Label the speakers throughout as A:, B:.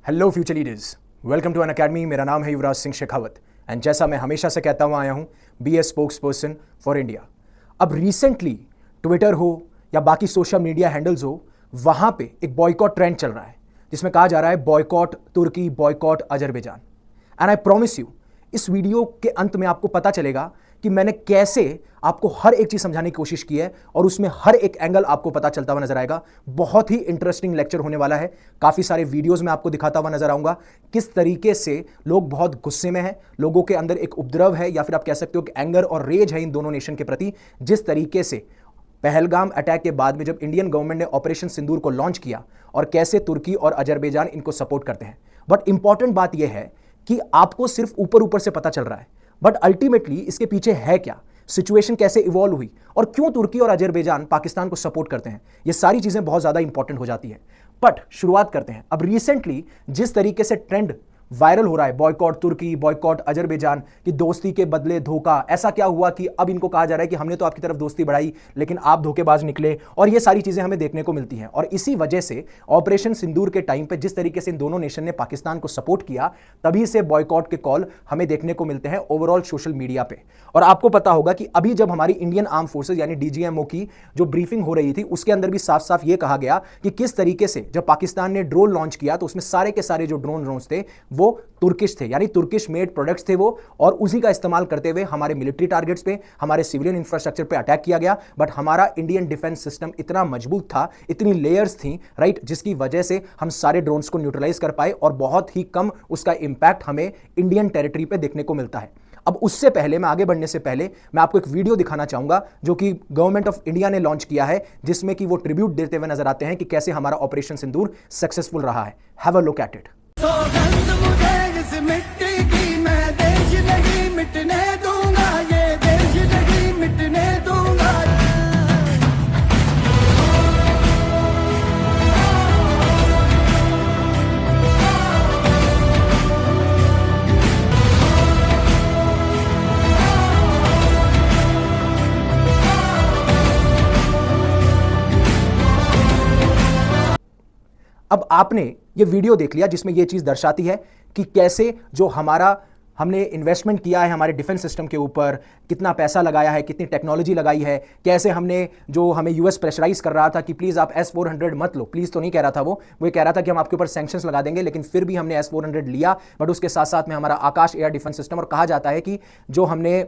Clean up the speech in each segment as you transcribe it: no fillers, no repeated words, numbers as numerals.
A: Hello future leaders, welcome to Unacademy. मेरा नाम है युवराज सिंह शेखावत एंड जैसा मैं हमेशा से कहता हुआ आया हूँ, be a spokesperson for India. अब रिसेंटली ट्विटर हो या बाकी सोशल मीडिया हैंडल्स हो, वहाँ पे एक बॉयकॉट ट्रेंड चल रहा है जिसमें कहा जा रहा है बॉयकॉट तुर्की, boycott Azerbaijan. And I promise you, इस वीडियो के अंत में आपको पता चलेगा कि मैंने कैसे आपको हर एक चीज समझाने की कोशिश की है और उसमें हर एक एंगल आपको पता चलता हुआ नजर आएगा। बहुत ही इंटरेस्टिंग लेक्चर होने वाला है। काफी सारे वीडियोस में आपको दिखाता हुआ नजर आऊंगा किस तरीके से लोग बहुत गुस्से में हैं, लोगों के अंदर एक उपद्रव है या फिर आप कह सकते हो कि एंगर और रेज है इन दोनों नेशन के प्रति। जिस तरीके से पहलगाम अटैक के बाद में जब इंडियन गवर्नमेंट ने ऑपरेशन सिंदूर को लॉन्च किया और कैसे तुर्की और अजरबैजान इनको सपोर्ट करते हैं। बट इंपॉर्टेंट बात यह है कि आपको सिर्फ ऊपर ऊपर से पता चल रहा है, बट अल्टीमेटली इसके पीछे है क्या, सिचुएशन कैसे इवॉल्व हुई और क्यों तुर्की और अजरबैजान पाकिस्तान को सपोर्ट करते हैं। ये सारी चीजें बहुत ज्यादा इंपॉर्टेंट हो जाती है। बट शुरुआत करते हैं। अब रिसेंटली जिस तरीके से ट्रेंड वायरल हो रहा है, बॉयकॉट तुर्की, बॉयकॉट अजरबैजान की दोस्ती के बदले धोखा, ऐसा क्या हुआ कि अब इनको कहा जा रहा है कि हमने तो आपकी तरफ दोस्ती बढ़ाई लेकिन आप धोखेबाज निकले, और ये सारी चीजें हमें देखने को मिलती हैं। और इसी वजह से ऑपरेशन सिंदूर के टाइम पे जिस तरीके से इन दोनों नेशन ने पाकिस्तान को सपोर्ट किया, तभी से बॉयकॉट के कॉल हमें देखने को मिलते हैं ओवरऑल सोशल मीडिया पे। और आपको पता होगा कि अभी जब हमारी इंडियन आर्म फोर्सेज यानी डीजीएमओ की जो ब्रीफिंग हो रही थी, उसके अंदर भी साफ साफ ये कहा गया कि किस तरीके से जब पाकिस्तान ने ड्रोन लॉन्च किया तो उसमें सारे के सारे जो ड्रोन थे वो तुर्किश थे, यानी तुर्किश मेड प्रोडक्ट्स थे वो, और उसी का इस्तेमाल करते हुए हमारे मिलिट्री टारगेट्स पे, हमारे सिविलियन इंफ्रास्ट्रक्चर पे अटैक किया गया। बट हमारा इंडियन डिफेंस सिस्टम इतना मजबूत था, इतनी लेयर्स थी, राइट, जिसकी वजह से हम सारे ड्रोन्स को न्यूट्रलाइज कर पाए और बहुत ही कम उसका इंपैक्ट हमें इंडियन टेरिटरी पे देखने को मिलता है। अब उससे पहले, मैं आगे बढ़ने से पहले, मैं आपको एक वीडियो दिखाना चाहूंगा जो कि गवर्नमेंट ऑफ इंडिया ने लॉन्च किया है, जिसमें कि वो ट्रिब्यूट देते हुए नजर आते हैं कि कैसे हमारा ऑपरेशन सिंदूर सक्सेसफुल रहा है। Have a look at it.
B: मिट्टी की मैं देश नहीं मिटने दूंगा, ये देश नहीं मिटने दूंगा।
A: अब आपने ये वीडियो देख लिया जिसमें ये चीज दर्शाती है कि कैसे जो हमने इन्वेस्टमेंट किया है हमारे डिफेंस सिस्टम के ऊपर, कितना पैसा लगाया है, कितनी टेक्नोलॉजी लगाई है, कैसे हमें यूएस प्रेशराइज कर रहा था कि प्लीज आप S-400 मत लो। प्लीज तो नहीं कह रहा था वो ये कह रहा था कि हम आपके ऊपर सैंक्शंस लगा देंगे, लेकिन फिर भी हमने S-400 लिया। बट उसके साथ साथ में हमारा आकाश एयर डिफेंस सिस्टम, और कहा जाता है कि जो हमने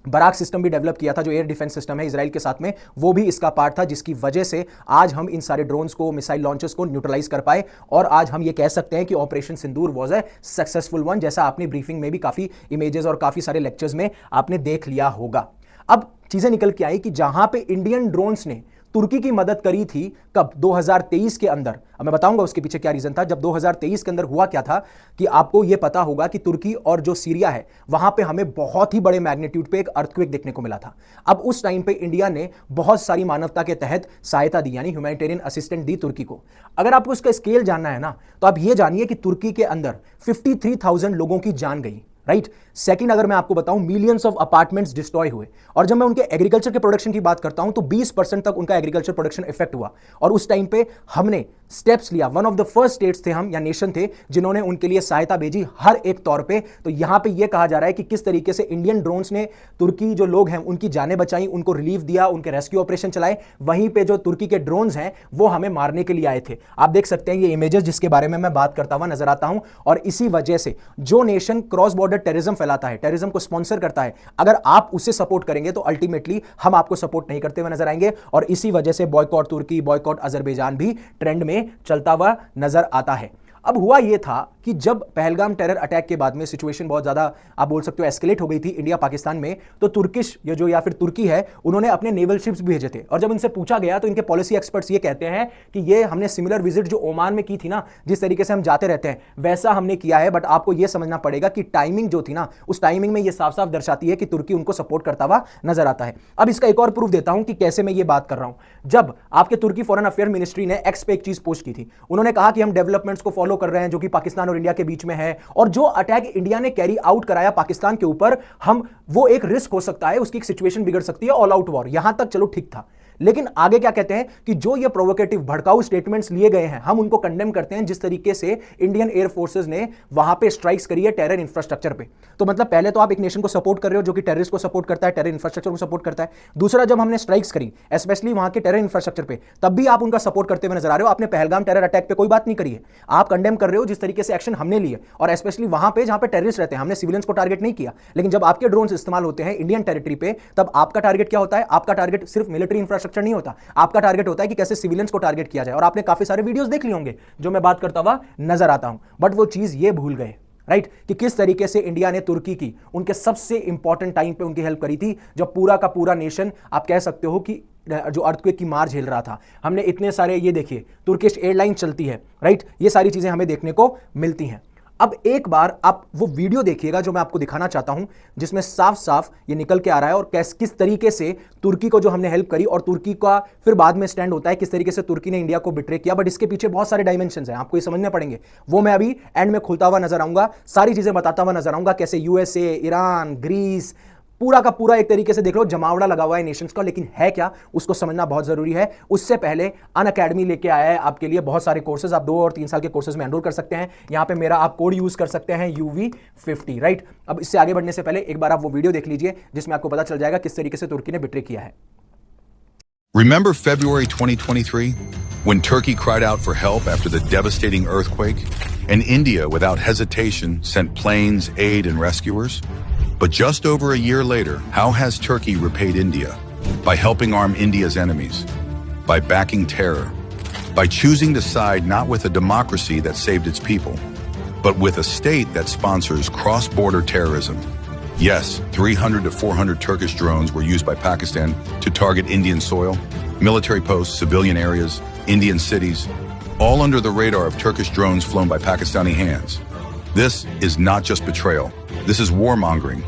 A: बराक सिस्टम भी डेवलप किया था, जो एयर डिफेंस सिस्टम है इजराइल के साथ में, वो भी इसका पार्ट था, जिसकी वजह से आज हम इन सारे ड्रोन्स को, मिसाइल लॉन्चर्स को न्यूट्रलाइज कर पाए। और आज हम ये कह सकते हैं कि operation Sindoor was a successful one, जैसा आपने ब्रीफिंग में भी काफी इमेजेस और काफी सारे लेक्चर्स में आपने देख लिया होगा। अब चीजें निकल के आई कि जहां पे इंडियन ड्रोन्स ने तुर्की की मदद करी थी, कब? 2023 के अंदर। अब मैं बताऊंगा उसके पीछे क्या रीजन था। जब 2023 के अंदर हुआ क्या था कि आपको यह पता होगा कि तुर्की और जो सीरिया है वहां पे हमें बहुत ही बड़े मैग्नीट्यूड पे एक अर्थक्वेक देखने को मिला था। अब उस टाइम पे इंडिया ने बहुत सारी मानवता के तहत सहायता दी, यानी ह्यूमैनिटेरियन असिस्टेंट दी तुर्की को। अगर आपको इसका स्केल जानना है ना, तो आप ये जानिए कि तुर्की के अंदर 53,000 लोगों की जान गई, राइट। सेकंड, अगर मैं आपको बताऊं, मिलियंस ऑफ अपार्टमेंट्स डिस्ट्रॉय हुए। और जब मैं उनके एग्रीकल्चर के प्रोडक्शन की बात करता हूं तो 20% तक उनका एग्रीकल्चर प्रोडक्शन इफेक्ट हुआ। और उस टाइम पे हमने स्टेप्स लिया। One of the first states थे हम, या नेशन थे, जिन्होंने उनके लिए सहायता भेजी हर एक तौर पे। तो यहां पे यह कहा जा रहा है कि किस तरीके से इंडियन ड्रोन्स ने तुर्की जो लोग हैं उनकी जानें बचाई, उनको रिलीफ दिया, उनके रेस्क्यू ऑपरेशन चलाए। वहीं पे जो तुर्की के ड्रोन्स हैं वो हमें मारने के लिए आए थे। आप देख सकते हैं ये इमेजेस जिसके बारे में मैं बात करता हुआ नजर आता हूं। और इसी वजह से जो नेशन क्रॉस बॉर्डर टेररिज्म फैलाता है, टेररिज्म को स्पॉन्सर करता है, अगर आप उसे सपोर्ट करेंगे तो अल्टीमेटली हम आपको सपोर्ट नहीं करते हुए नजर आएंगे। और इसी वजह से बॉयकॉट तुर्की, बॉयकॉट अजरबैजान भी ट्रेंड में चलता हुआ नजर आता है। अब हुआ यह था कि जब पहलगाम टेरर अटैक के बाद में सिचुएशन बहुत ज्यादा, आप बोल सकते हो, एस्केलेट हो गई थी इंडिया पाकिस्तान में, तो तुर्किश या फिर तुर्की है, उन्होंने अपने नेवल शिप्स भेजे थे। और जब इनसे पूछा गया तो इनके पॉलिसी एक्सपर्ट्स ये कहते हैं कि ये हमने सिमिलर विजिट जो ओमान में की थी ना, जिस तरीके से हम जाते रहते हैं वैसा हमने किया है। बट आपको यह समझना पड़ेगा कि टाइमिंग जो थी ना, उस टाइमिंग में यह साफ साफ दर्शाती है कि तुर्की उनको सपोर्ट करता हुआ नजर आता है। अब इसका एक और प्रूफ देता हूं कि कैसे मैं ये बात कर रहा हूं। जब आपके तुर्की फॉरेन अफेयर मिनिस्ट्री ने एक्स पे एक चीज पोस्ट की थी, उन्होंने कहा कि हम डेवलपमेंट्स को फॉलो कर रहे हैं जो कि पाकिस्तान और इंडिया के बीच में है, और जो अटैक इंडिया ने कैरी आउट कराया पाकिस्तान के ऊपर, वो एक रिस्क हो सकता है, उसकी एक सिचुएशन बिगड़ सकती है, ऑल आउट वॉर। यहां तक चलो ठीक था। लेकिन आगे क्या कहते हैं कि जो ये प्रोवोकेटिव भड़काऊ स्टेटमेंट्स लिए गए हैं हम उनको कंडेम करते हैं, जिस तरीके से इंडियन एयर फोर्सेस ने वहां पे स्ट्राइक्स करी है टेरर इंफ्रास्ट्रक्चर पे। तो मतलब पहले तो आप एक नेशन को सपोर्ट कर रहे हो जो कि टेररिस्ट को सपोर्ट करता है, टेरर इंफ्रास्ट्रक्चर को सपोर्ट करता है। दूसरा, जब हमने स्ट्राइक्स करी स्पेशली वहां के टेरर इंफ्रास्ट्रक्चर पे, तब भी आप उनका सपोर्ट करते हुए नजर आ रहे हो। आपने पहलगाम टेरर अटैक पे कोई बात नहीं करी है, आप कंडेम कर रहे हो जिस तरीके से एक्शन हमने लिए, और स्पेशली वहां पे जहां पे टेररिस्ट रहते हैं। हमने सिविलियंस को टारगेट नहीं किया, लेकिन जब आपके ड्रोन्स इस्तेमाल होते हैं इंडियन टेरिटरी पे, तब आपका टारगेट क्या होता है? आपका टारगेट सिर्फ मिलिट्री इंफ्रास्ट्रक्चर नहीं होता, आपका टारगेट होता है कि कैसे सिविलियंस को टारगेट किया जाए। और आपने काफी सारे वीडियोस देख लिए होंगे जो मैं बात करता हुआ नजर आता हूं, बट वो चीज ये भूल गए, राइट, कि किस तरीके से इंडिया ने तुर्की की उनके सबसे इंपॉर्टेंट टाइम पे उनकी हेल्प करी थी, जब पूरा का पूरा नेशन आप कह सकते हो कि जो अर्थक्वेक की मार झेल रहा था। हमने इतने सारे, ये देखिए तुर्किश एयरलाइन चलती है, राइट, ये सारी चीजें हमें देखने को मिलती हैं। अब एक बार आप वो वीडियो देखिएगा जो मैं आपको दिखाना चाहता हूं, जिसमें साफ साफ ये निकल के आ रहा है और किस तरीके से तुर्की को जो हमने हेल्प करी, और तुर्की का फिर बाद में स्टैंड होता है किस तरीके से तुर्की ने इंडिया को बिट्रे किया। बट इसके पीछे बहुत सारे डायमेंशंस हैं, आपको ये समझने पड़ेंगे। वो मैं अभी एंड में खुलता हुआ नजर आऊंगा, सारी चीजें बताता हुआ नजर आऊंगा, कैसे यूएसए, ईरान, ग्रीस, पूरा का पूरा एक तरीके से देख लो जमावड़ा लगा हुआ है नेशंस का, लेकिन है क्या उसको समझना बहुत जरूरी है। उससे पहले अनअकैडमी लेके आया है आपके लिए बहुत सारे कोर्सेज, आप 2 और 3 साल के कोर्सेज में एनरोल कर सकते हैं। यहां पे मेरा आप कोड यूज कर सकते हैं UV50, राइट। अब इससे आगे बढ़ने से पहले एक बार आप वो वीडियो देख लीजिए जिसमें आपको पता चल जाएगा किस तरीके से तुर्की ने बिट्रे किया है।
C: Remember February 2023, when Turkey cried out for help after the devastating earthquake, and India, without hesitation, sent planes, aid, and rescuers? But just over a year later, how has Turkey repaid India? By helping arm India's enemies, by backing terror, by choosing to side not with a democracy that saved its people, but with a state that sponsors cross-border terrorism. Yes, 300 to 400 Turkish drones were used by Pakistan to target Indian soil, military posts, civilian areas, Indian cities, all under the radar of Turkish drones flown by Pakistani hands. This is not just betrayal. This is warmongering.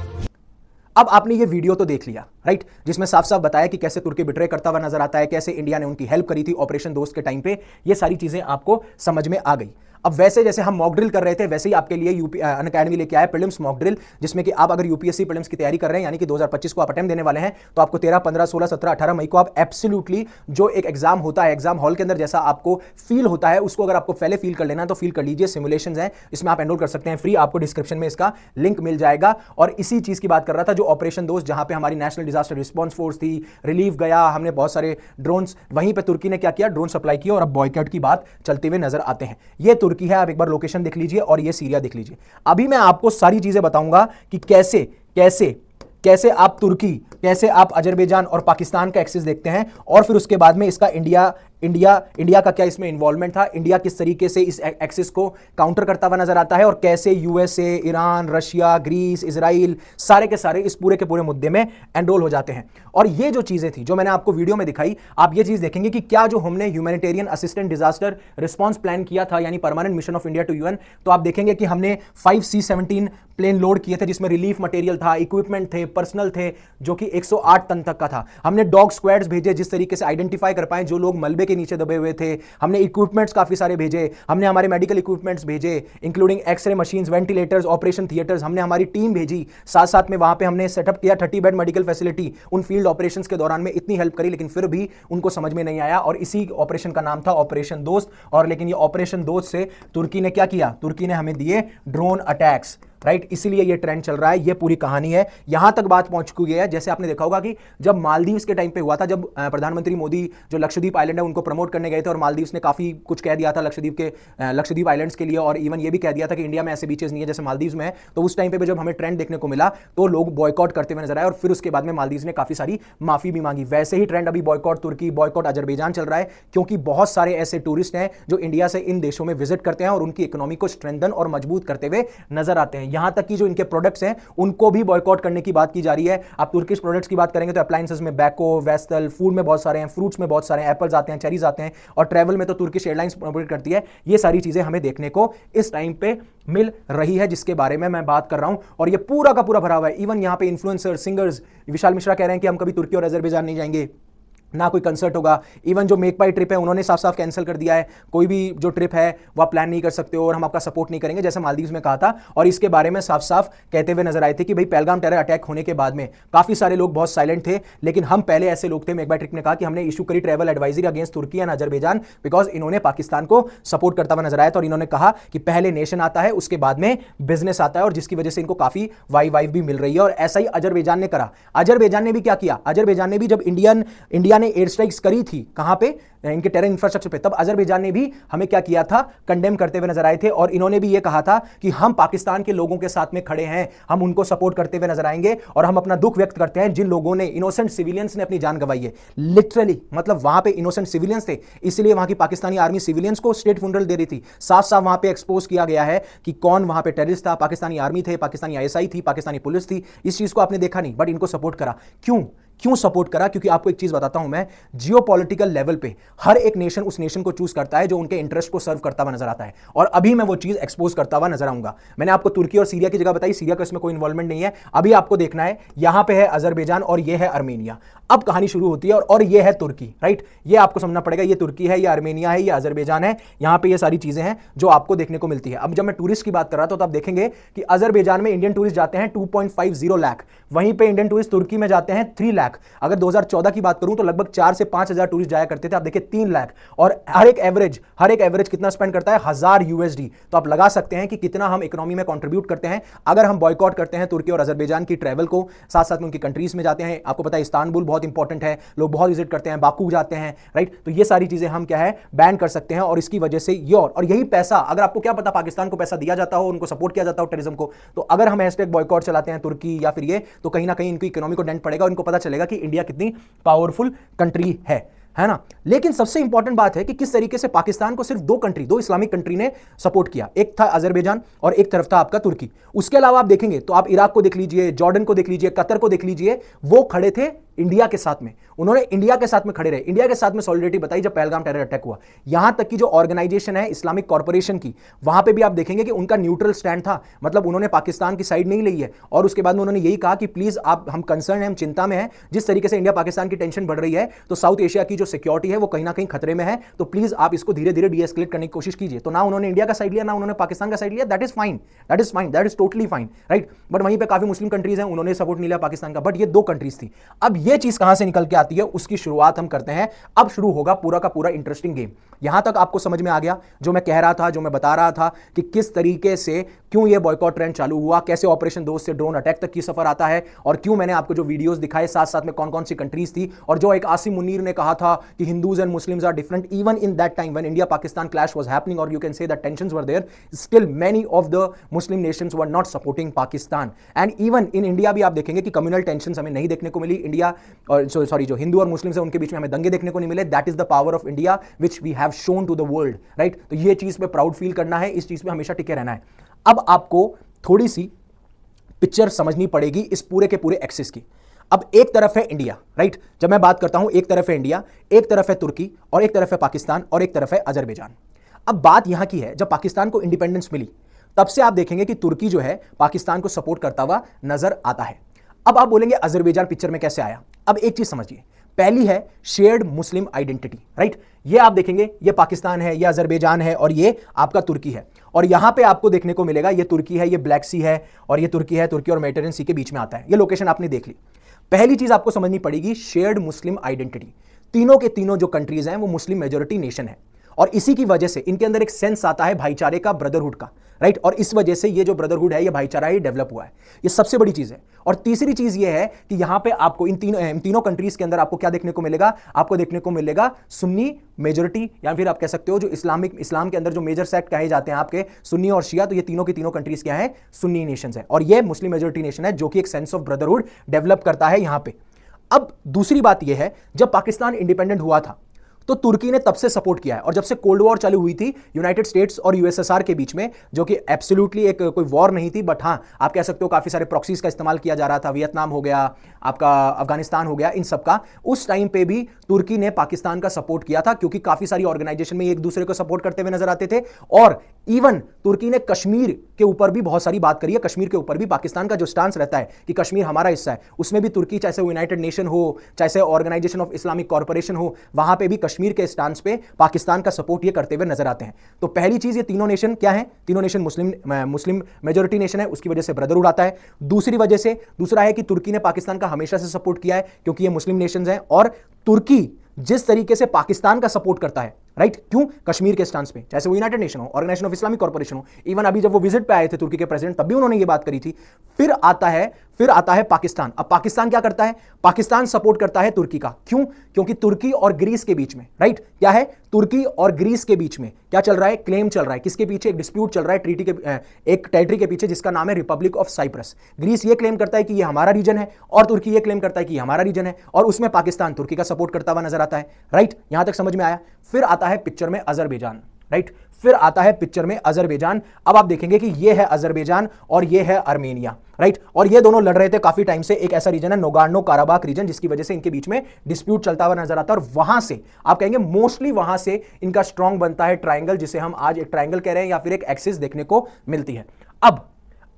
A: अब आपने ये video तो देख लिया, right, जिसमें साफ साफ बताया कि कैसे तुर्की बिट्रे करता हुआ नजर आता है, कैसे इंडिया ने उनकी हेल्प करी थी ऑपरेशन दोस्त के टाइम पे। ये सारी चीजें आपको समझ में आ गई। अब वैसे जैसे हम मॉक ड्रिल कर रहे थे, वैसे ही आपके लिए अनअकैडमी लेके आया प्रीलिम्स मॉक ड्रिल, जिसमें कि आप अगर यूपीएससी प्रीलिम्स की तैयारी कर रहे हैं, यानी कि 2025 को आप अटेम्प्ट देने वाले हैं, तो आपको 13, 15, 16, 17, 18 मई को आप एब्सोल्युटली जो एक एग्जाम होता है, एग्जाम हॉल के अंदर जैसा आपको फील होता है, उसको अगर आपको पहले फील कर लेना है तो फील कर लीजिए। सिमुलेशंस हैं, इसमें आप एनरोल कर सकते हैं फ्री, आपको डिस्क्रिप्शन में इसका लिंक मिल जाएगा। और इसी चीज की बात कर रहा था जो ऑपरेशन दोस्त, जहां पे हमारी नेशनल डिजास्टर रिस्पॉन्स फोर्स थी, रिलीफ गया, हमने बहुत सारे ड्रोन्स, वहीं पे तुर्की ने क्या किया, ड्रोन सप्लाई किया, और अब बॉयकॉट की बात चलते हुए नजर आते हैं। ये तुर्की है, आप एक बार लोकेशन देख लीजिए, और ये सीरिया देख लीजिए। अभी मैं आपको सारी चीजें बताऊंगा कि कैसे कैसे कैसे आप तुर्की, कैसे आप अजरबैजान और पाकिस्तान का एक्सेस देखते हैं, और फिर उसके बाद में इसका इंडिया का क्या इसमें इन्वॉल्वमेंट था, इंडिया किस तरीके से इस एक्सेस को काउंटर करता हुआ नजर आता है, और कैसे USA, Iran, Russia, Greece, Israel सारे के सारे इस पूरे के पूरे मुद्दे में एनरोल हो जाते हैं। और ये जो चीजें थी जो मैंने आपको वीडियो में दिखाई, आप ये चीज देखेंगे कि क्या जो हमने humanitarian assistant disaster response plan किया था, यानी permanent mission of India to UN, तो आप देखेंगे कि हमने 5 C-17 प्लेन लोड किए थे, जिसमें रिलीफ मटेरियल था, इक्विपमेंट थे, पर्सनल थे, जो कि 108 टन तक का था। हमने डॉग स्क्वाड्स भेजे जिस तरीके से आइडेंटिफाई कर पाए जो लोग मलबे के नीचे दबे हुए थे। हमने इक्विपमेंट्स काफी सारे भेजे, हमने हमारे मेडिकल इक्विपमेंट्स भेजे, including x-ray machines, ventilators, operation theatres, हमने हमारी टीम भेजी। साथ साथ में वहां पे हमने सेटअप किया 30 बेड मेडिकल फैसिलिटी। उन फील्ड ऑपरेशंस के दौरान में इतनी हेल्प करी, लेकिन फिर भी उनको समझ में नहीं आया, और इसी ऑपरेशन का नाम था ऑपरेशन दोस्त। और लेकिन ये ऑपरेशन दोस्त से तुर्की ने क्या किया, तुर्की ने हमें दिए ड्रोन अटैक्स, राइट। इसीलिए ये ट्रेंड चल रहा है, ये पूरी कहानी है। यहां तक बात पहुंच चुकी है, जैसे आपने देखा होगा कि जब मालदीव्स के टाइम पे हुआ था, जब प्रधानमंत्री मोदी जो लक्षद्वीप आइलैंड है उनको प्रमोट करने गए थे, और मालदीव्स ने काफी कुछ कह दिया था लक्षद्वीप आइलैंड्स के लिए, और इवन ये भी कह दिया था कि इंडिया में ऐसे बीचेस नहीं है जैसे मालदीव्स में है। तो उस टाइम पे जब हमें ट्रेंड देखने को मिला तो लोग बॉयकॉट करते हुए नजर आए, और फिर उसके बाद में मालदीव्स ने काफी सारी माफी भी मांगी। वैसे ही ट्रेंड अभी बॉयकॉट तुर्की, बॉयकॉट अजरबैजान चल रहा है, क्योंकि बहुत सारे ऐसे टूरिस्ट हैं जो इंडिया से इन देशों में विजिट करते हैं और उनकी इकोनॉमी को स्ट्रेंथन और मजबूत करते हुए नजर आते हैं। यहां तक कि जो इनके प्रोडक्ट्स हैं उनको भी बॉयकॉट करने की बात की जा रही है। आप तुर्किश प्रोडक्ट्स की बात करेंगे तो अप्लायंसेस में बैको, वेस्टल, फूड में बहुत सारे हैं, फ्रूट्स में बहुत सारे हैं, एप्पल्स आते हैं, चेरीज आते हैं, और ट्रैवल में तो तुर्किश एयरलाइंस प्रोवाइड करती है। ये सारी चीजें हमें देखने को इस टाइम पे मिल रही है, जिसके बारे में मैं बात कर रहा हूं, और ये पूरा का पूरा भरा हुआ है। इवन यहां पे इन्फ्लुएंसर, सिंगर्स, विशाल मिश्रा कह रहे हैं कि हम कभी तुर्की और अजरबैजान नहीं जाएंगे। ना कोई कंसर्ट होगा। इवन जो मेक बाई ट्रिप है उन्होंने साफ साफ कैंसिल कर दिया है, कोई भी जो ट्रिप है वो आप प्लान नहीं कर सकते हो और हम आपका सपोर्ट नहीं करेंगे, जैसे मालदीव्स में कहा था। और इसके बारे में साफ साफ कहते हुए नजर आए थे कि भाई पहलगाम टेरर अटैक होने के बाद में काफी सारे लोग बहुत साइलेंट थे, लेकिन हम पहले ऐसे लोग थे, मेक बाई ट्रिप ने कहा कि हमने इशू करी ट्रैवल एडवाइजरी अगेंस्ट तुर्की एंड अजरबैजान बिकॉज इन्होंने पाकिस्तान को सपोर्ट करता हुआ नजर आया था। और इन्होंने कहा कि पहले नेशन आता है उसके बाद में बिजनेस आता है, और जिसकी वजह से इनको काफी वाइफ भी मिल रही है। और ऐसा ही अजरबैजान ने करा। अजरबैजान ने भी क्या किया, अजरबैजान ने भी जब इंडिया ने एयर स्ट्राइक्स करी थी कहां पे, इनके टेरर इंफ्रास्ट्रक्चर पे, तब अजरबैजान ने भी हमें क्या किया था, कंडेम करते हुए नजर आए थे। और इन्होंने भी ये कहा था कि हम पाकिस्तान के लोगों के साथ में खड़े हैं, हम उनको सपोर्ट करते हुए नजर आएंगे और हम अपना दुख व्यक्त करते हैं जिन लोगों ने, इनोसेंट सिविलियंस ने अपनी जान गंवाई है। लिटरली मतलब वहां पे इनोसेंट सिविलियंस थे, इसलिए वहां की पाकिस्तानी आर्मी सिविलियंस को स्टेट फ्यूनरल दे रही थी। साफ साफ वहां पे एक्सपोज किया गया है कि कौन वहां पे टेररिस्ट था, पाकिस्तानी आर्मी थे, पाकिस्तानी आईएसआई थी, पाकिस्तानी पुलिस थी। इस चीज को आपने देखा नहीं, बट इनको सपोर्ट करा। क्यों सपोर्ट करा? क्योंकि आपको एक चीज बताता हूं मैं, जियोपॉलिटिकल लेवल पे हर एक नेशन उस नेशन को चूज करता है जो उनके इंटरेस्ट को सर्व करता हुआ नजर आता है, और अभी मैं वो चीज एक्सपोज करता हुआ नजर आऊंगा। मैंने आपको तुर्की और सीरिया की जगह बताई, सीरिया का इसमें कोई इन्वॉल्वमेंट नहीं है। अभी आपको देखना है, यहां पे है अजरबैजान और ये है अर्मेनिया। अब कहानी शुरू होती है, और ये है तुर्की, राइट? ये आपको समझना पड़ेगा, ये तुर्की है, ये अर्मेनिया है, ये अजरबैजान है। यहां पे ये सारी चीजें हैं जो आपको देखने को मिलती है। अब जब मैं टूरिस्ट की बात कर रहा था तो आप देखेंगे कि अजरबैजान में इंडियन टूरिस्ट जाते हैं 2.50 लाख, वहीं पे इंडियन टूरिस्ट तुर्की में जाते हैं 3 लाख। अगर 2014 की बात करूं तो लगभग 4 से 5 हजार टूरिस्ट जाया करते थे, आप देखिए 3 लाख। और हर एक एवरेज कितना स्पेंड करता है, 1000 USD। तो आप लगा सकते हैं कि कितना हम इकोनॉमी में कंट्रीब्यूट करते हैं अगर हम बॉयकॉट करते हैं तुर्की और अजरबैजान की ट्रैवल को, साथ साथ में उनकी कंट्रीज में जाते हैं। आपको पता है इस्तांबुल बहुत इंपॉर्टेंट है, लोग बहुत विजिट करते हैं, बाकू जाते हैं, राइट? तो ये सारी चीजें हम क्या है, बैन कर सकते हैं। और इसकी वजह से ये, और यही पैसा, अगर आपको क्या पता पाकिस्तान को पैसा दिया जाता हो, उनको सपोर्ट किया जाता हो टेररिज्म को, तो अगर हम हैशटैग बॉयकॉट चलाते हैं तुर्की या फिर ये, तो कहीं ना कहीं इनकी इकोनॉमी को डेंट पड़ेगा और इनको पता चलेगा कि इंडिया कितनी पावरफुल कंट्री है ना। लेकिन सबसे इंपॉर्टेंट बात है कि किस तरीके से पाकिस्तान को सिर्फ दो इस्लामिक कंट्री ने सपोर्ट किया, एक था अजरबैजान और एक तरफ था आपका तुर्की। उसके अलावा आप देखेंगे तो आप इराक को देख लीजिए, जॉर्डन को देख लीजिए, कतर को देख लीजिए, वो खड़े थे इंडिया के साथ में, उन्होंने इंडिया के साथ में खड़े रहे, इंडिया के साथ में सॉलिडेरिटी बताई जब पहलगाम टेरर अटैक हुआ। यहां तक कि जो ऑर्गेनाइजेशन है इस्लामिक कॉर्पोरेशन की, वहां पे भी आप देखेंगे कि उनका न्यूट्रल स्टैंड था, मतलब उन्होंने पाकिस्तान की साइड नहीं ली है। और उसके बाद में उन्होंने यही कहा कि प्लीज आप, हम कंसर्न हैं, हम चिंता में हैं, जिस तरीके से इंडिया पाकिस्तान की टेंशन बढ़ रही है, तो साउथ एशिया की जो सिक्योरिटी है वो कहीं ना कहीं खतरे में है, तो प्लीज आप इसको धीरे धीरे डीएस्केलेट करने की कोशिश कीजिए। तो ना उन्होंने इंडिया का साइड लिया, ना उन्होंने पाकिस्तान का साइड लिया, that is fine, that is totally fine, right? But वहीं पे काफी मुस्लिम कंट्रीज हैं, उन्होंने सपोर्ट नहीं लिया पाकिस्तान का, बट ये 2 कंट्रीज थी। अब ये चीज कहां से निकल के आती है उसकी शुरुआत हम करते हैं। अब शुरू होगा पूरा का पूरा इंटरेस्टिंग गेम। यहां तक आपको समझ में आ गया जो मैं कह रहा था, जो मैं बता रहा था कि किस तरीके से, क्यों ये बॉयकॉट ट्रेंड चालू हुआ, कैसे ऑपरेशन दोस्त से ड्रोन अटैक तक की सफर आता है, और क्यों मैंने आपको जो वीडियोस दिखाए साथ साथ में कौन कौन सी कंट्रीज थी, और जो एक आसिम मुनीर ने कहा था कि Hindus and Muslims are different even in that time when India Pakistan clash was happening, और you can say that tensions were there, still many of the Muslim nations were not supporting Pakistan. And even in India भी आप देखेंगे कि communal tensions हमें नहीं देखने को मिली। India और सॉरी जो हिंदू और मुस्लिम है उनके बीच में हमें दंगे देखने को नहीं मिले। That is the power of India which we have shown to the world, right? तो ये चीज पे प्राउड फील करना है, इस चीज पे हमेशा टिके रहना है। अब आपको थोड़ी सी पिक्चर समझनी पड़ेगी इस पूरे के पूरे एक्सिस की। अब एक तरफ है इंडिया, राइट? जब मैं बात करता हूं एक तरफ है इंडिया, एक तरफ है तुर्की, और एक तरफ है पाकिस्तान, और एक तरफ है अजरबैजान। अब बात यहां की है, जब पाकिस्तान को इंडिपेंडेंस मिली तब से आप देखेंगे कि तुर्की जो है पाकिस्तान को सपोर्ट करता हुआ नजर आता है। अब आप बोलेंगे अजरबैजान पिक्चर में कैसे आया? अब एक चीज समझिए, पहली है शेयर्ड मुस्लिम आइडेंटिटी, राइट? ये आप देखेंगे, ये पाकिस्तान है, ये अजरबैजान है, और ये आपका तुर्की है। और यहां पे आपको देखने को मिलेगा ये तुर्की है, ये ब्लैक सी है, और ये तुर्की है, तुर्की और मेडिटेरियन सी के बीच में आता है। ये लोकेशन आपने देख ली। पहली चीज आपको समझनी पड़ेगी, शेयर्ड मुस्लिम आइडेंटिटी। तीनों के तीनों जो कंट्रीज हैं वो मुस्लिम मेजोरिटी नेशन है, और इसी की वजह से इनके अंदर एक सेंस आता है भाईचारे का, ब्रदरहुड का, राइट? और इस वजह से ये जो ब्रदरहुड है, ये भाईचारा ही डेवलप हुआ है। ये सबसे बड़ी चीज है। और तीसरी चीज ये है कि यहां पे आपको इन तीनों कंट्रीज के अंदर आपको क्या देखने को मिलेगा? आपको देखने को मिलेगा सुन्नी मेजोरिटी, या फिर आप कह सकते हो जो इस्लाम के अंदर जो मेजर सेक्ट कहे जाते हैं आपके सुन्नी और शिया, तो ये तीनों की तीनों कंट्रीज क्या है? सुन्नी नेशंस है, और ये मुस्लिम मेजोरिटी नेशन है जो कि एक सेंस ऑफ ब्रदरहुड डेवलप करता है यहां पे। अब दूसरी बात यह है, जब पाकिस्तान इंडिपेंडेंट हुआ था तो तुर्की ने तब से सपोर्ट किया है, और जब से कोल्ड वॉर चालू हुई थी यूनाइटेड स्टेट्स और यूएसएसआर के बीच में, जो कि एब्सोल्युटली एक कोई वॉर नहीं थी, बट हां आप कह सकते हो काफी सारे प्रॉक्सीज का इस्तेमाल किया जा रहा था, वियतनाम हो गया, आपका अफगानिस्तान हो गया, इन सब का। उस टाइम पे भी तुर्की ने पाकिस्तान का सपोर्ट किया था, क्योंकि काफी सारी ऑर्गेनाइजेशन में एक दूसरे को सपोर्ट करते हुए नजर आते थे, और इवन तुर्की ने कश्मीर के ऊपर भी बहुत सारी बात करी है। कश्मीर के ऊपर भी पाकिस्तान का जो स्टांस रहता है कि कश्मीर हमारा हिस्सा है, उसमें भी तुर्की, चाहे से यूनाइटेड नेशन हो, चाहे से ऑर्गेनाइजेशन ऑफ इस्लामिक कॉर्पोरेशन हो, वहां पे भी कश्मीर के स्टांस पे पाकिस्तान का सपोर्ट ये करते हुए नजर आते हैं। तो पहली चीज, ये तीनों नेशन क्या है? तीनों नेशन मुस्लिम मेजोरिटी नेशन है, उसकी वजह से ब्रदरहुड आता है। दूसरा है कि तुर्की ने पाकिस्तान का हमेशा से सपोर्ट किया है क्योंकि ये मुस्लिम नेशंस हैं, और तुर्की जिस तरीके से पाकिस्तान का सपोर्ट करता है, राइट, क्यों? कश्मीर के स्टांस पे, चाहे वो यूनाइटेड नेशन हो, ऑर्गेनाइजेशन ऑफ इस्लामिक कॉर्पोरेशन हो, इवन अभी जब वो विजिट पे आए थे तुर्की के प्रेसिडेंट, तब भी उन्होंने ये बात करी थी। फिर आता है पाकिस्तान। अब पाकिस्तान क्या करता है? पाकिस्तान सपोर्ट करता है तुर्की का। क्यों? क्योंकि तुर्की और ग्रीस के बीच में, राइट, क्या है? तुर्की और ग्रीस के बीच में क्या चल रहा है? क्लेम चल रहा है। किसके पीछे? एक डिस्प्यूट चल रहा है ट्रीटी के, एक टेरिटरी के पीछे जिसका नाम है रिपब्लिक ऑफ साइप्रस। ग्रीस ये क्लेम करता है कि ये हमारा रीजन है, और तुर्की ये क्लेम करता है कि हमारा रीजन है, और उसमें पाकिस्तान तुर्की का सपोर्ट करता हुआ नजर आता है, राइट। यहां तक समझ में आया? फिर आता है पिक्चर में अजरबैजान, राइट, फिर आता है पिक्चर में अजरबैजान। अब आप देखेंगे कि ये है अजरबैजान और ये है आर्मेनिया, राइट, और ये दोनों लड़ रहे थे काफी टाइम से। एक ऐसा रीजन है नोगार्नो काराबाख रीजन, जिसकी वजह से इनके बीच में डिस्प्यूट चलता हुआ नजर आता है, और वहां से आप कहेंगे मोस्टली वहां से इनका स्ट्रॉन्ग बनता है ट्रायंगल, जिसे हम आज एक ट्रायंगल कह रहे हैं या फिर एक एक्सिस देखने को मिलती है। अब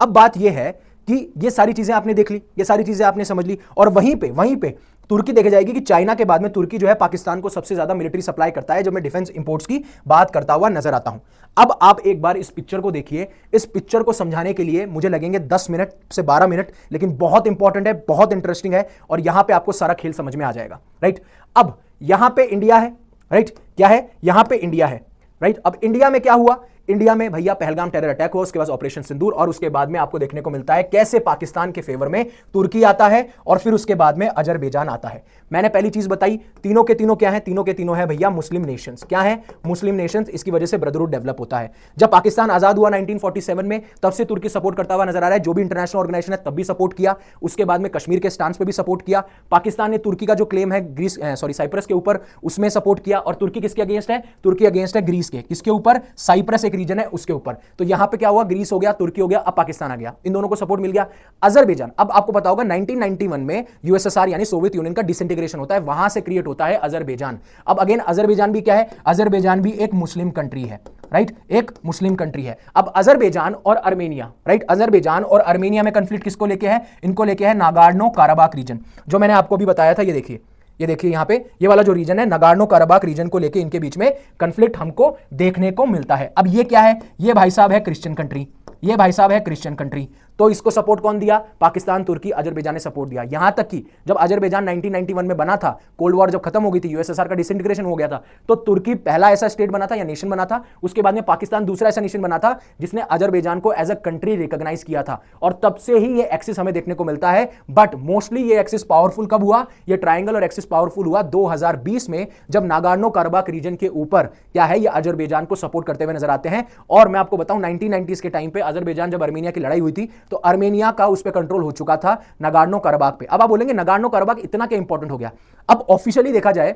A: बात यह है कि ये सारी चीजें आपने देख ली, ये सारी चीजें आपने समझ ली, और वहीं पे तुर्की देखा जाएगी कि चाइना के बाद में तुर्की जो है पाकिस्तान को सबसे ज्यादा मिलिट्री सप्लाई करता है, जब मैं डिफेंस इंपोर्ट्स की बात करता हुआ नजर आता हूं। अब आप एक बार इस पिक्चर को देखिए। इस पिक्चर को समझाने के लिए मुझे लगेंगे 10 मिनट से 12 मिनट, लेकिन बहुत इंपॉर्टेंट है, बहुत इंटरेस्टिंग है, और यहां पे आपको सारा खेल समझ में आ जाएगा, राइट। अब यहां पे इंडिया है, राइट, क्या है? यहां पे इंडिया है, राइट। अब इंडिया में क्या हुआ? इंडिया में भैया पहलगाम टेरर अटैक हुआ, उसके बाद ऑपरेशन सिंदूर, और उसके बाद में आपको देखने को मिलता है कैसे पाकिस्तान के फेवर में तुर्की आता है, और फिर उसके बाद में अजरबैजान आता है। मैंने पहली चीज बताई, तीनों के तीनों क्या है? तीनों के तीनों है भैया मुस्लिम नेशंस। क्या है? मुस्लिम नेशंस। इसकी वजह से ब्रदरहुड डेवलप होता है। जब पाकिस्तान आजाद हुआ 1947 में, तब से तुर्की सपोर्ट करता हुआ नजर आ रहा है। जो भी इंटरनेशनल ऑर्गेनाइजेशन है तब भी सपोर्ट किया, उसके बाद में कश्मीर के स्टांस पे भी सपोर्ट किया। पाकिस्तान ने तुर्की का जो क्लेम है साइप्रस के ऊपर, उसमें सपोर्ट किया, और तुर्की किसके अगेंस्ट है? तुर्की अगेंस्ट है ग्रीस के। किसके ऊपर? साइप्रस एक रीजन है उसके ऊपर। तो यहां पे क्या हुआ? ग्रीस हो गया, तुर्की हो गया, अब पाकिस्तान आ गया, इन दोनों को सपोर्ट मिल गया। अजरबैजान, अब आपको पता होगा 1991 में यूएसएसआर यानी सोवियत यूनियन का डिसइंटीग्रेशन होता है, वहां से क्रिएट होता है अजरबैजान। अब अगेन अजरबैजान भी क्या है? अजरबैजान भी एक मुस्लिम कंट्री है, राइट, एक मुस्लिम कंट्री है। अब अजरबैजान और आर्मेनिया, राइट, अजरबैजान और आर्मेनिया में कंफ्लिक्ट किसको लेके है? इनको लेके है नागार्नो काराबाख रीजन, जो मैंने आपको भी बताया था। ये देखिए यहां पे ये वाला जो रीजन है नागार्नो काराबाख रीजन को लेके इनके बीच में कंफ्लिक्ट हमको देखने को मिलता है। अब ये क्या है? ये भाई साहब है क्रिश्चियन कंट्री, ये भाई साहब है क्रिश्चियन कंट्री। तो इसको सपोर्ट कौन दिया? पाकिस्तान, तुर्की, अजरबैजान ने सपोर्ट दिया। यहां तक कि जब अजरबैजान 1991 में बना था, कोल्ड वॉर जब खत्म हो गई थी, यूएसएसआर का डिसइंटीग्रेशन हो गया था, तो तुर्की पहला ऐसा स्टेट बना था या नेशन बना था। उसके बाद में पाकिस्तान दूसरा ऐसा नेशन बना था जिसने अजरबैजान को एज अ कंट्री रिकॉग्नाइज किया था, और तब से ही ये एक्सिस हमें देखने को मिलता है। बट मोस्टली ये एक्सिस पावरफुल कब हुआ? ये ट्रायंगल और एक्सिस पावरफुल हुआ 2020 में, जब नागार्नो काराबाख रीजन के ऊपर क्या है, ये अजरबैजान को सपोर्ट करते हुए नजर आते हैं। और मैं आपको बताऊं 1990s के टाइम पे अजरबैजान जब आर्मेनिया की लड़ाई हुई थी, तो आर्मेनिया का उस पे कंट्रोल हो चुका था नागार्नो काराबाख पे। अब आप बोलेंगे नागार्नो काराबाख इतना क्या इंपॉर्टेंट हो गया? अब ऑफिशियली देखा जाए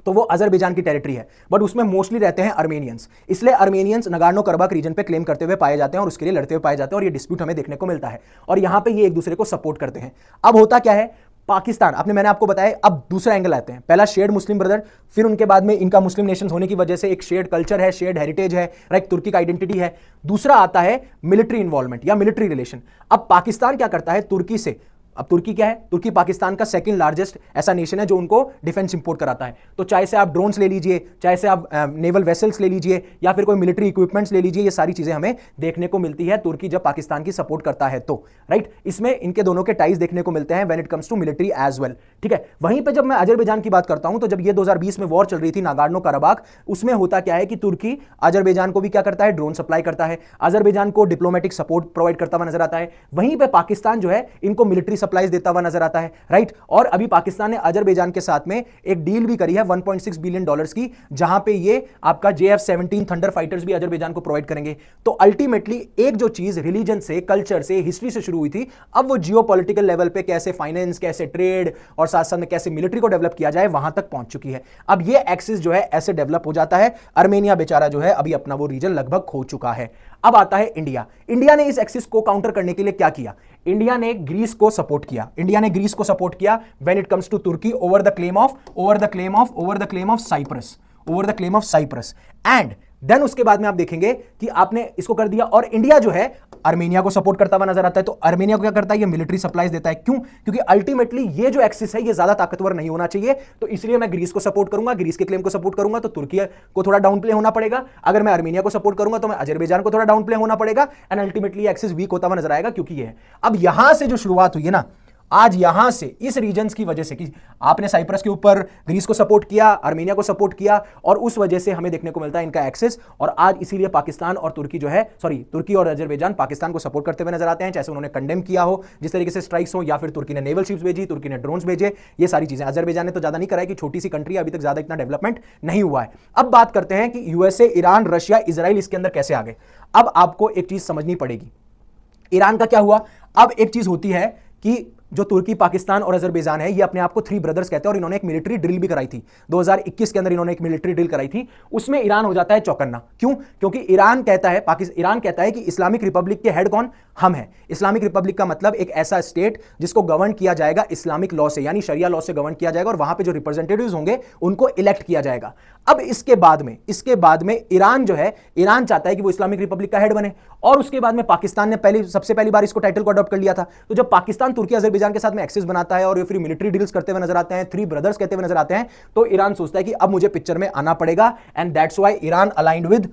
A: तो वो अजरबैजान की टेरिटरी है, बट उसमें मोस्टली रहते हैं आर्मेनियंस, इसलिए आर्मेनियंस नागार्नो काराबाख रीजन पे क्लेम करते हुए पाए जाते हैं और उसके लिए लड़ते हुए पाए जाते हैं, और ये डिस्प्यूट हमें देखने को मिलता है, और यहां पे ये एक दूसरे को सपोर्ट करते हैं। अब होता क्या है? पाकिस्तान, मैंने आपको बताया, अब दूसरा एंगल आते हैं। पहला शेयर्ड मुस्लिम ब्रदर, फिर उनके बाद में इनका मुस्लिम नेशंस होने की वजह से एक शेयर्ड कल्चर है, शेयर्ड हेरिटेज है, राइट, तुर्की का आइडेंटिटी है। दूसरा आता है मिलिट्री इन्वॉल्वमेंट या मिलिट्री रिलेशन। अब पाकिस्तान क्या करता है? तुर्की से, अब तुर्की क्या है? तुर्की पाकिस्तान का सेकंड लार्जेस्ट ऐसा नेशन है जो उनको डिफेंस इंपोर्ट कराता है। तो चाहे से आप ड्रोन्स ले लीजिए, चाहे से आप नेवल वेसल्स ले लीजिए, या फिर कोई मिलिट्री इक्विपमेंट्स ले लीजिए, ये सारी चीजें हमें देखने को मिलती है तुर्की जब पाकिस्तान की सपोर्ट करता है तो, राइट। इसमें इनके दोनों के टाइज देखने को मिलते हैं when it comes to military as well, ठीक है। वहीं पर जब मैं अजरबैजान की बात करता हूं, तो जब ये 2020 में वॉर चल रही थी नागार्नो काराबाख, उसमें होता क्या है कि तुर्की अजरबैजान को भी क्या करता है? ड्रोन सप्लाई करता है, अजरबैजान को डिप्लोमेटिक सपोर्ट प्रोवाइड करता हुआ नजर आता है। वहीं पर पाकिस्तान जो है इनको मिलिट्री सप्लाईज देता हुआ नजर आता है, राइट। और अभी पाकिस्तान ने अजरबैजान के साथ में एक डील भी करी है 1.6 बिलियन डॉलर्स की, जहां पे ये आपका JF-17 थंडर फाइटर्स भी अजरबैजान को प्रोवाइड करेंगे। तो अल्टीमेटली एक जो चीज रिलीजन से, कल्चर से, हिस्ट्री से शुरू हुई थी, अब वो जियोपॉलिटिकल लेवल पे कैसे फाइनेंस, कैसे ट्रेड और साथ साथ में कैसे मिलिट्री को डेवलप किया जाए, वहां तक पहुंच चुकी है। अब ये एक्सिस जो है ऐसे डेवलप हो जाता है। आर्मेनिया बेचारा जो है अभी अपना वो रीजन लगभग खो चुका है। अब आता है इंडिया। इंडिया ने इस एक्सिस को काउंटर करने के लिए क्या किया? इंडिया ने ग्रीस को सपोर्ट किया। इंडिया ने ग्रीस को सपोर्ट किया व्हेन इट कम्स टू तुर्की over the claim of Cyprus, and then उसके बाद में आप देखेंगे कि आपने इसको कर दिया, और इंडिया जो है आर्मेनिया को सपोर्ट करता हुआ नजर आता है। तो आर्मेनिया को क्या करता है, ये मिलिट्री सप्लाईज देता है। क्यों? क्योंकि अल्टीमेटली ये जो एक्सिस है ये ज्यादा ताकतवर नहीं होना चाहिए, तो इसलिए मैं ग्रीस को सपोर्ट करूंगा, ग्रीस के क्लेम को सपोर्ट करूंगा, तो तुर्की को थोड़ा डाउन प्ले होना पड़ेगा। अगर मैं आर्मेनिया को सपोर्ट करूंगा तो मैं अजरबैजान को थोड़ा डाउन प्ले होना पड़ेगा, एंड अल्टीमेटली एक्सिस वीक होता हुआ नजर आएगा, क्योंकि ये है। अब यहां से जो शुरुआत हुई है ना, आज यहां से इस रीजन्स की वजह से कि आपने साइप्रस के ऊपर ग्रीस को सपोर्ट किया, आर्मेनिया को सपोर्ट किया, और उस वजह से हमें देखने को मिलता है इनका एक्सेस। और आज इसीलिए पाकिस्तान और तुर्की जो है, तुर्की और अजरबैजान पाकिस्तान को सपोर्ट करते हुए नजर आते हैं, चाहे उन्होंने कंडेम किया हो जिस तरीके से स्ट्राइक्स हो, या फिर तुर्की ने नेवल शिप्स भेजी, तुर्की ने ड्रोन्स भेजे, ये सारी चीजें। अजरबैजान ने तो ज्यादा नहीं करा है कि छोटी सी कंट्री, अभी तक ज्यादा इतना डेवलपमेंट नहीं हुआ है। अब बात करते हैं कि यूएसए, ईरान, रशिया, इजराइल इसके अंदर कैसे आ गए। अब आपको एक चीज समझनी पड़ेगी, ईरान का क्या हुआ। अब एक चीज होती है कि जो तुर्की, पाकिस्तान और अजरबैजान है, ये अपने आप को थ्री ब्रदर्स कहते हैं, और इन्होंने एक मिलिट्री ड्रिल भी कराई थी 2021 के अंदर, इन्होंने एक मिलिट्री ड्रिल कराई थी, उसमें ईरान हो जाता है चौकन्ना। क्यों? क्योंकि ईरान कहता है कि इस्लामिक रिपब्लिक के हेड कौन, हम हैं। इस्लामिक रिपब्लिक का मतलब एक ऐसा स्टेट जिसको गवर्न किया जाएगा इस्लामिक लॉ से, यानी शरिया लॉ से गवर्न किया जाएगा, और वहां पे जो रिप्रेजेंटेटिव्स होंगे उनको इलेक्ट किया जाएगा। अब इसके बाद में ईरान जो है, ईरान चाहता है कि वो इस्लामिक रिपब्लिक का हेड बने, और उसके बाद में पाकिस्तान ने सबसे पहली बार इसको टाइटल को अडॉप्ट कर लिया था। तो जब पाकिस्तान, तुर्की, अजरबैजान के साथ में एक्सेस बनाता है और ये फिर मिलिट्री डील्स करते हुए नजर आते हैं, थ्री ब्रदर्स कहते हुए नजर आते हैं, तो ईरान सोचता है कि अब मुझे पिक्चर में आना पड़ेगा, and that's why Iran aligned with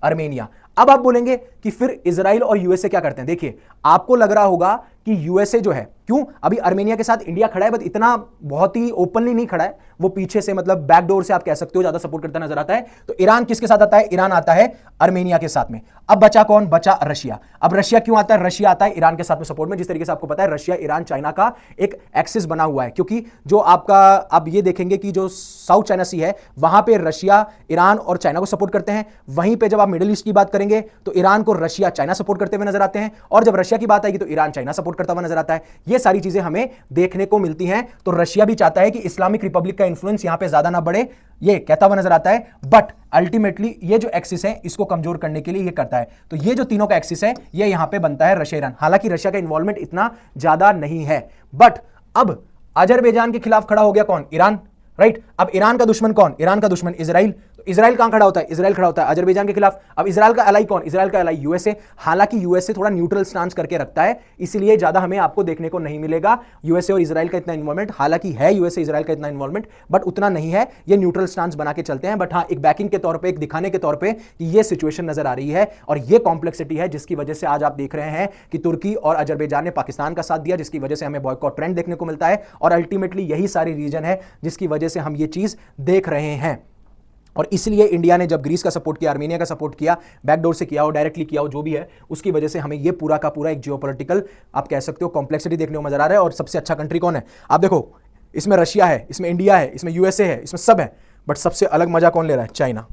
A: Armenia. अब आप बोलेंगे कि फिर इजराइल और यूएसए क्या करते हैं। देखिए, आपको लग रहा होगा कि यूएसए जो है, क्यों अभी आर्मेनिया के साथ इंडिया खड़ा है, बट इतना बहुत ही ओपनली नहीं खड़ा है, वो पीछे से मतलब बैकडोर से आप कह सकते हो ज्यादा सपोर्ट करता नजर आता है। तो ईरान किसके साथ आता है? ईरान आता है आर्मेनिया के साथ में। अब बचा कौन? बचा रशिया। अब रशिया क्यों आता है? रशिया आता है ईरान के साथ में सपोर्ट में। जिस तरीके से आपको पता है, रशिया, ईरान, चाइना का एक एक्सिस बना हुआ है, क्योंकि जो आपका आप ये देखेंगे कि जो साउथ चाइना सी है, वहां पे रशिया, ईरान और चाइना को सपोर्ट करते हैं। वहीं पे जब आप मिडिल ईस्ट की बात करेंगे तो ईरान को रशिया, चाइना सपोर्ट करते हुए नजर आते हैं, और जब रशिया की बात आएगी तो ईरान, चाइना सपोर्ट करता हुआ नजर आता है। ये सारी चीजें हमें देखने को मिलती हैं। तो रशिया भी चाहता है कि इस्लामिक रिपब्लिक का इंफ्लुएंस यहां पे ज्यादा ना बढ़े, ये कहता हुआ नजर आता है, बट अल्टीमेटली ये जो एक्सिस है इसको कमजोर करने के लिए ये करता है। तो ये जो तीनों का एक्सिस है, ये यहां पे बनता है रशिया, ईरान। हालांकि रशिया का इन्वॉल्वमेंट इतना ज्यादा नहीं है, बट अब अजरबैजान के खिलाफ खड़ा हो गया कौन? Iran, right. अब ईरान का दुश्मन कौन? ईरान का दुश्मन इजराइल। तो इजराइल कहां खड़ा होता है? इजराइल खड़ा होता है अजरबैजान के खिलाफ। अब इजराइल का एलाई कौन? इजराइल का एलाई यूएसए। हालांकि यूएसए थोड़ा न्यूट्रल स्टांस करके रखता है, इसलिए ज्यादा हमें आपको देखने को नहीं मिलेगा यूएसए और इजराइल का इतना इन्वॉल्वमेंट। हालांकि है यूएसए इजराइल का इतना इन्वॉल्वमेंट, बट उतना नहीं है, ये न्यूट्रल स्टांस बना के चलते हैं। बट हाँ, एक बैकिंग के तौर पर, एक दिखाने के तौर पर कि ये सिचुएशन नजर आ रही है, और ये कॉम्प्लेक्सिटी है जिसकी वजह से आज आप देख रहे हैं कि तुर्की और अजरबैजान ने पाकिस्तान का साथ दिया, जिसकी वजह से हमें बॉयकॉट ट्रेंड देखने को मिलता है। और अल्टीमेटली यही सारी रीजन है जिसकी वजह से हम ये चीज देख रहे हैं। और इसलिए इंडिया ने जब ग्रीस का सपोर्ट किया, आर्मेनिया का सपोर्ट किया, बैकडोर से किया हो, डायरेक्टली किया हो, जो भी है, उसकी वजह से हमें ये पूरा का पूरा एक जियोपॉलिटिकल, आप कह सकते हो, कॉम्प्लेक्सिटी देखने को नजर आ रहा है। और सबसे अच्छा कंट्री कौन है? आप देखो, इसमें रशिया है, इसमें इंडिया है, इसमें यूएसए है, इसमें सब है, बट सबसे अलग मजा कौन ले रहा है? चाइना।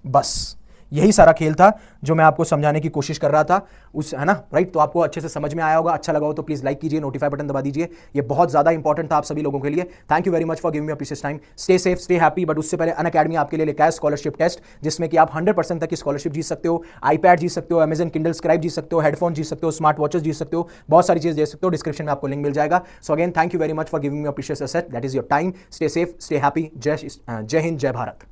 A: बस यही सारा खेल था जो मैं आपको समझाने की कोशिश कर रहा था, उस, है ना, राइट। तो आपको अच्छे से समझ में आया होगा। अच्छा लगा हो तो प्लीज लाइक कीजिए, नोटिफाई बटन दबा दीजिए, ये बहुत ज्यादा इंपॉर्टेंट था आप सभी लोगों के लिए। Thank you very much for giving me your precious time. Stay safe, stay happy. But उससे पहले अनअकैडमी आपके लिए लेकर आया स्कॉलरशिप टेस्ट, जिसमें कि आप 100% तक की स्कॉलरशिप जीत सकते हो। आईपैड जीत सकते हो, अमेजन किंडल स्क्राइब जीत सकते हो, हेडफोन जीत सकते हो, स्मार्ट वॉचेस जीत सकते हो, बहुत सारी चीज जीत सकते हो। डिस्क्रिप्शन में आपको लिंक मिल जाएगा। So again, thank you very much for giving me your precious asset, that is your time. Stay safe, stay happy. जय हिंद, जय भारत।